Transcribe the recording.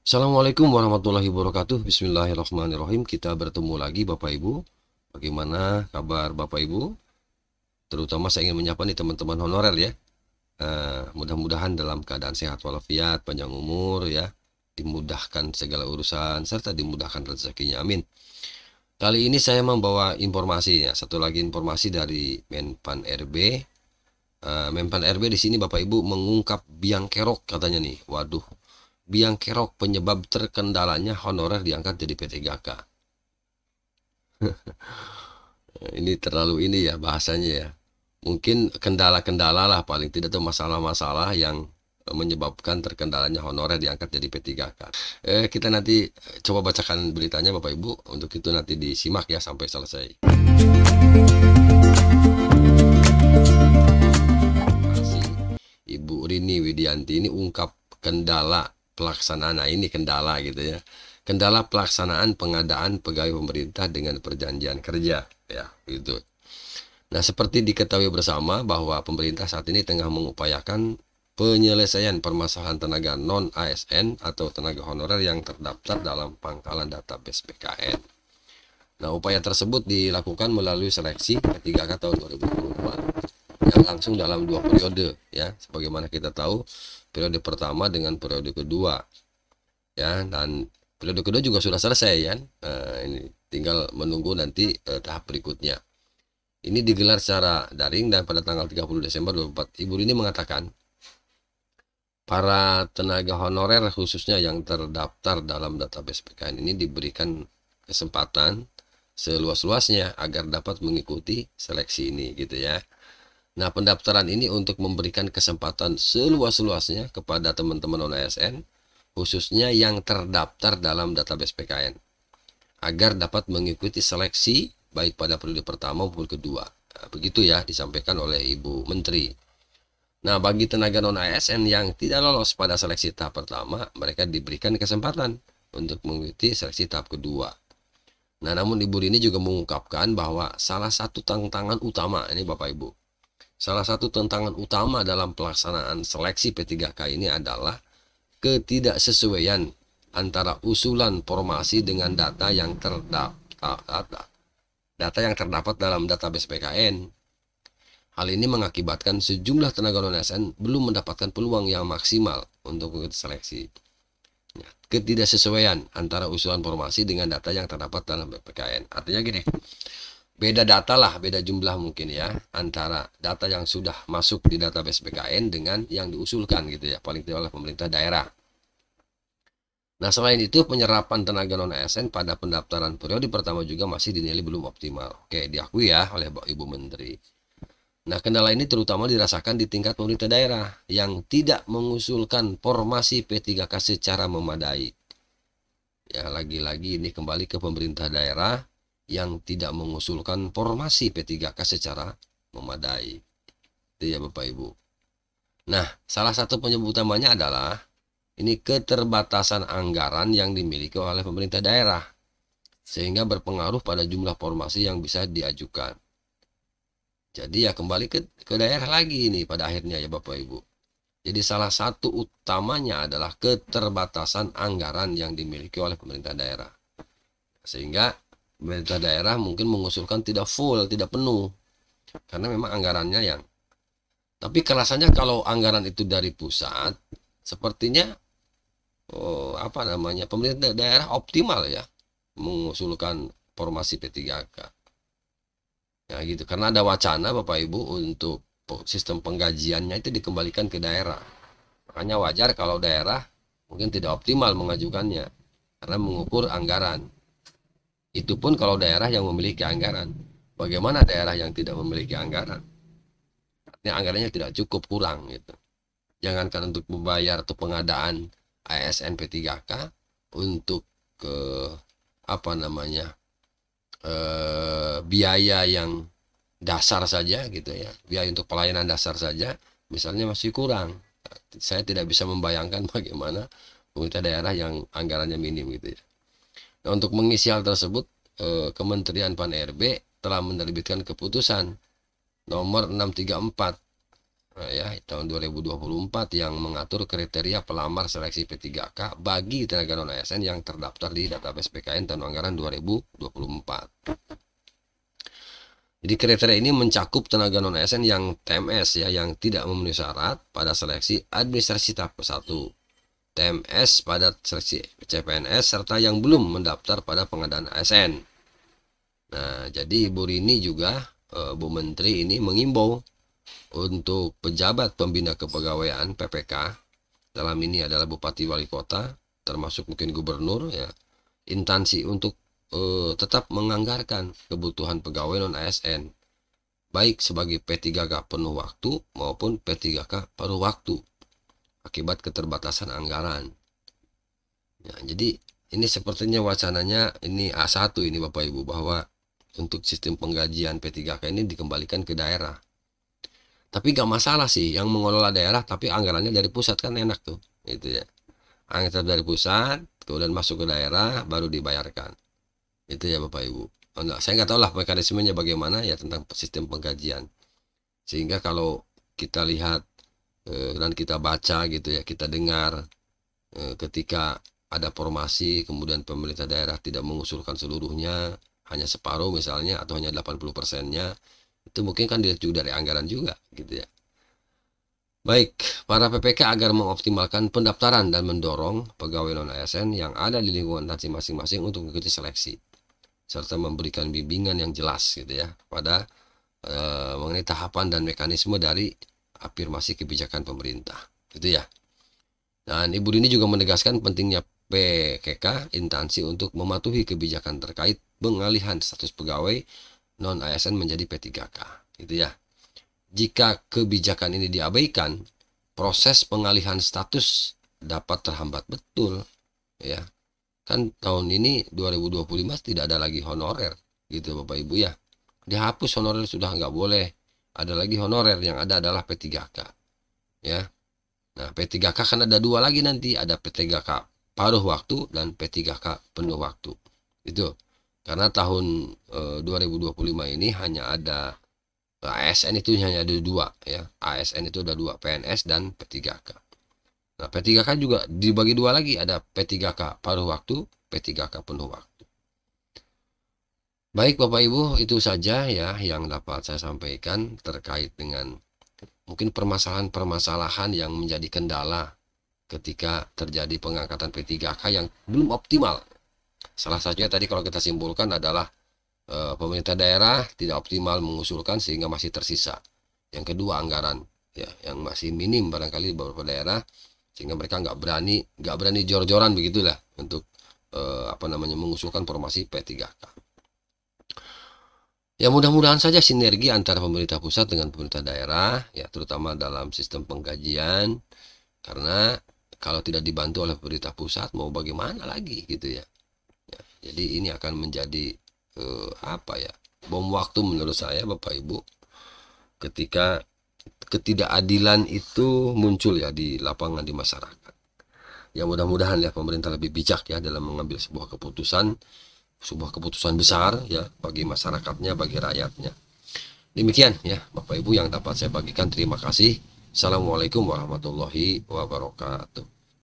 Assalamualaikum warahmatullahi wabarakatuh. Bismillahirrahmanirrahim. Kita bertemu lagi Bapak Ibu. Bagaimana kabar Bapak Ibu? Terutama saya ingin menyapa nih teman-teman honorer ya. Mudah-mudahan dalam keadaan sehat walafiat, panjang umur ya, dimudahkan segala urusan serta dimudahkan rezekinya. Amin. Kali ini saya membawa informasi ya, satu lagi informasi dari Menpan RB. Menpan RB di sini Bapak Ibu mengungkap biang kerok katanya nih. Waduh, biang kerok penyebab terkendalanya honorer diangkat jadi P3K. Ini terlalu ini ya bahasanya ya. Mungkin kendala-kendala lah paling tidak tuh masalah-masalah yang menyebabkan terkendalanya honorer diangkat jadi P3K. Kita nanti coba bacakan beritanya Bapak Ibu. Untuk itu nanti disimak ya sampai selesai. Ibu Rini Widianti ini ungkap kendala pelaksanaan. Nah, ini kendala gitu ya. Kendala pelaksanaan pengadaan pegawai pemerintah dengan perjanjian kerja ya, gitu. Nah, seperti diketahui bersama bahwa pemerintah saat ini tengah mengupayakan penyelesaian permasalahan tenaga non ASN atau tenaga honorer yang terdaftar dalam pangkalan database PKN. Nah, upaya tersebut dilakukan melalui seleksi P3K tahun 2024 yang langsung dalam 2 periode ya, sebagaimana kita tahu periode pertama dengan periode kedua ya, dan periode kedua juga sudah selesai ya. Ini tinggal menunggu nanti tahap berikutnya. Ini digelar secara daring dan pada tanggal 30 Desember 2024 Ibu Rini mengatakan para tenaga honorer khususnya yang terdaftar dalam database PKN ini diberikan kesempatan seluas-luasnya agar dapat mengikuti seleksi ini gitu ya. Nah, pendaftaran ini untuk memberikan kesempatan seluas-luasnya kepada teman-teman non-ASN, khususnya yang terdaftar dalam database PKN, agar dapat mengikuti seleksi baik pada periode pertama maupun kedua. Nah, begitu ya disampaikan oleh Ibu Menteri. Nah, bagi tenaga non-ASN yang tidak lolos pada seleksi tahap pertama, mereka diberikan kesempatan untuk mengikuti seleksi tahap kedua. Nah, namun Ibu Rini juga mengungkapkan bahwa salah satu tantangan utama, ini Bapak Ibu, salah satu tantangan utama dalam pelaksanaan seleksi P3K ini adalah ketidaksesuaian antara usulan formasi dengan data yang terdapat dalam database PKN. Hal ini mengakibatkan sejumlah tenaga non-ASN belum mendapatkan peluang yang maksimal untuk mengikuti seleksi. Ketidaksesuaian antara usulan formasi dengan data yang terdapat dalam PKN. Artinya gini, beda data lah, beda jumlah mungkin ya, antara data yang sudah masuk di database PKN dengan yang diusulkan gitu ya, paling tidak oleh pemerintah daerah. Nah, selain itu penyerapan tenaga non-ASN pada pendaftaran periode pertama juga masih dinilai belum optimal. Oke, diakui ya oleh Ibu Menteri. Nah, kendala ini terutama dirasakan di tingkat pemerintah daerah yang tidak mengusulkan formasi P3K secara memadai. Ya, lagi-lagi ini kembali ke pemerintah daerah yang tidak mengusulkan formasi P3K secara memadai. Itu ya Bapak Ibu. Nah, salah satu penyebab utamanya adalah ini keterbatasan anggaran yang dimiliki oleh pemerintah daerah, sehingga berpengaruh pada jumlah formasi yang bisa diajukan. Jadi ya kembali ke daerah lagi ini pada akhirnya ya Bapak Ibu. Jadi salah satu utamanya adalah keterbatasan anggaran yang dimiliki oleh pemerintah daerah. Sehingga pemerintah daerah mungkin mengusulkan tidak full, tidak penuh. Karena memang anggarannya yang. Tapi kerasannya kalau anggaran itu dari pusat, sepertinya pemerintah daerah optimal ya mengusulkan formasi P3K. Ya gitu, karena ada wacana Bapak Ibu untuk sistem penggajiannya itu dikembalikan ke daerah. Makanya wajar kalau daerah mungkin tidak optimal mengajukannya karena mengukur anggaran. Itu pun kalau daerah yang memiliki anggaran. Bagaimana daerah yang tidak memiliki anggaran? Artinya anggarannya tidak cukup, kurang gitu. Jangankan untuk membayar atau pengadaan ASN P3K, untuk biaya yang dasar saja gitu ya, biaya untuk pelayanan dasar saja misalnya masih kurang. Saya tidak bisa membayangkan bagaimana pemerintah daerah yang anggarannya minim gitu ya. Nah, untuk mengisi hal tersebut, Kementerian Pan RB telah menerbitkan keputusan nomor 634 Ya, tahun 2024 yang mengatur kriteria pelamar seleksi P3K bagi tenaga non ASN yang terdaftar di database PKN tahun anggaran 2024. Jadi kriteria ini mencakup tenaga non ASN yang TMS ya, yang tidak memenuhi syarat pada seleksi administrasi tahap 1, TMS pada seleksi CPNS, serta yang belum mendaftar pada pengadaan ASN. Nah, jadi Ibu Rini juga, Bu Menteri ini mengimbau untuk pejabat pembina kepegawaian PPK, dalam ini adalah bupati wali kota, termasuk mungkin gubernur ya, instansi untuk tetap menganggarkan kebutuhan pegawai non ASN, baik sebagai P3K penuh waktu maupun P3K paruh waktu akibat keterbatasan anggaran. Ya, jadi ini sepertinya wacananya ini A1 ini Bapak Ibu, bahwa untuk sistem penggajian P3K ini dikembalikan ke daerah. Tapi gak masalah sih yang mengelola daerah, tapi anggarannya dari pusat kan enak tuh, gitu ya. Anggaran dari pusat, kemudian masuk ke daerah, baru dibayarkan. Itu ya Bapak Ibu. Enggak, saya nggak tahu lah mekanismenya bagaimana ya tentang sistem penggajian. Sehingga kalau kita lihat dan kita baca gitu ya, kita dengar ketika ada formasi, kemudian pemerintah daerah tidak mengusulkan seluruhnya, hanya separuh misalnya, atau hanya 80%-nya, itu mungkin kan dilihat dari anggaran juga gitu ya. Baik, para PPK agar mengoptimalkan pendaftaran dan mendorong pegawai non ASN yang ada di lingkungan instansi masing-masing untuk mengikuti seleksi, serta memberikan bimbingan yang jelas gitu ya pada mengenai tahapan dan mekanisme dari afirmasi kebijakan pemerintah gitu ya. Dan Ibu Rini juga menegaskan pentingnya PKK instansi untuk mematuhi kebijakan terkait pengalihan status pegawai non ASN menjadi P3K gitu ya. Jika kebijakan ini diabaikan, proses pengalihan status dapat terhambat betul ya. Kan tahun ini 2025 tidak ada lagi honorer gitu Bapak Ibu ya. Dihapus honorer, sudah nggak boleh ada lagi honorer, yang ada adalah P3K ya. Nah, P3K kan ada dua lagi nanti, ada P3K paruh waktu dan P3K penuh waktu. Itu karena tahun 2025 ini hanya ada ASN, itu hanya ada dua ya. ASN itu ada dua, PNS dan P3K. Nah, P3K juga dibagi dua lagi, ada P3K paruh waktu, P3K penuh waktu. Baik Bapak Ibu, itu saja ya yang dapat saya sampaikan terkait dengan mungkin permasalahan-permasalahan yang menjadi kendala ketika terjadi pengangkatan P3K yang belum optimal. Salah satunya tadi kalau kita simpulkan adalah pemerintah daerah tidak optimal mengusulkan sehingga masih tersisa. Yang kedua, anggaran ya yang masih minim barangkali di beberapa daerah, sehingga mereka nggak berani jor-joran begitulah untuk mengusulkan formasi P3K. Ya mudah-mudahan saja sinergi antara pemerintah pusat dengan pemerintah daerah ya, terutama dalam sistem penggajian, karena kalau tidak dibantu oleh pemerintah pusat mau bagaimana lagi gitu ya. Jadi ini akan menjadi bom waktu menurut saya Bapak Ibu, ketika ketidakadilan itu muncul ya di lapangan, di masyarakat. Ya mudah-mudahan ya pemerintah lebih bijak ya dalam mengambil sebuah keputusan besar ya bagi masyarakatnya, bagi rakyatnya. Demikian ya Bapak Ibu yang dapat saya bagikan. Terima kasih. Assalamualaikum warahmatullahi wabarakatuh.